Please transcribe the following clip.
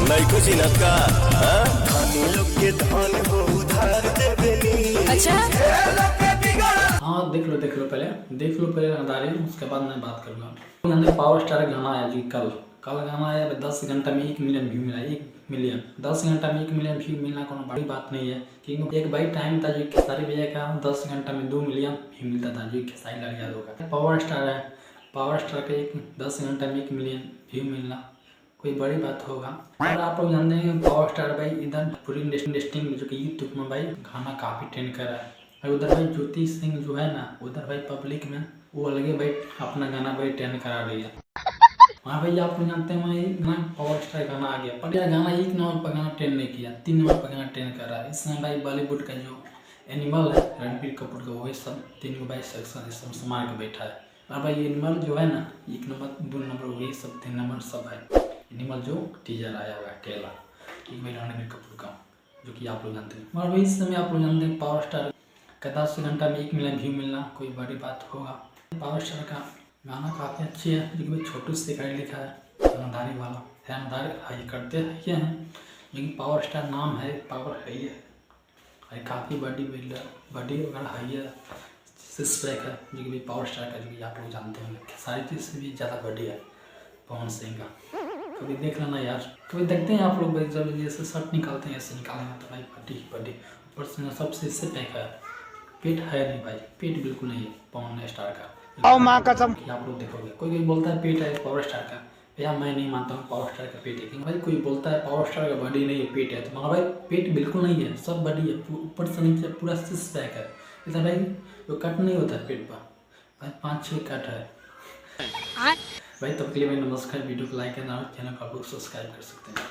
नहीं कुछ का धनी लोग के धन को उधार देबेनी। अच्छा हाँ देख लो पहले नज़ारे, उसके बाद मैं बात करूँगा। पावर स्टार गाना आया जी, कल गाना आया, 10 घंटा में 1 मिलियन व्यू मिला। 1 मिलियन 10 घंटा में 1 मिलियन व्यू मिलना कोई बड़ी बात नहीं है, क्योंकि एक भाई टाइम था जी खेसारी भैया का 10 घंटा में 2 मिलियन व्यू मिलता था जी खेसारी लाल यादव का। पावर स्टार है, पावर स्टार का 10 घंटा में 1 मिलियन व्यू मिलना कोई बड़ी बात होगा। और आप लोग जानते हैं पावर स्टार भाई इधर पूरी इंडस्ट्री में जो कि यूट्यूब में भाई गाना काफ़ी ट्रेंड कर रहा है। और उधर भाई ज्योति सिंह जो है ना, उधर भाई पब्लिक में वो अलग भाई अपना गाना भाई ट्रेंड करा रही है। हाँ भाई आप लोग जानते हैं मैं पावर स्टार गाना आ गया, पर यह गाना 1 नंबर पर गाना ट्रेंड नहीं किया, 3 नंबर पर गाना ट्रेंड कर रहा है। इसमें भाई बॉलीवुड का जो एनिमल है रणबीर कपूर का, वही सब 3 को भाई सेक्शन संभाल के बैठा है। और भाई एनिमल जो है ना 1 नंबर 2 नंबर वही सब 3 नंबर सब है। एनिमल जो टीजर आया हुआ है ट्रेलर भाई रणबीर कपूर का, जो कि आप लोग जानते हैं। और भाई इस समय आप लोग जानते हैं पावर स्टार का 10 घंटा में 1 मिलियन व्यू मिलना कोई बड़ी बात होगा। पावर स्टार का गाना काफ़ी अच्छी है, जो कि भाई छोटू शिकारी लिखा है, धनधारी वाला है। धनधारी हाई करते ये हैं, लेकिन पावर स्टार नाम है, पावर है ही है, काफ़ी बड़ी बिल्डर बड़ी वगैरह है, सिस्पैक है, जो कि भाई पावर स्टार का, जो कि आप लोग जानते होंगे सारी चीज़ से भी ज़्यादा बड़ी है पवन सिंह का। कभी देख लेना यार, कभी देखते हैं आप लोग भाई, जब जैसे शर्ट निकालते हैं ऐसे निकालेंगे तो भाई बड़ी ऊपर से सबसे इससे पैक है, पेट है नहीं भाई, पेट बिल्कुल नहीं है पवन स्टार का। और माँ कसम आप लोग देखोगे कोई बोलता है पेट है पावर स्टार का, भैया मैं नहीं मानता हूँ पावर स्टार का पेट है। क्योंकि भाई कोई बोलता है पावर स्टार का बॉडी नहीं है पेट है, तो मगर भाई पेट बिल्कुल नहीं है, सब बॉडी है, ऊपर से नीचे पूरा सिक्स पैक है। इधर भाई जो कट नहीं होता है पेट पर, भाई 5-6 कट है भाई। तब के लिए भाई नमस्कार, वीडियो को लाइक करना और चैनल को आप लोग सब्सक्राइब कर सकते हैं।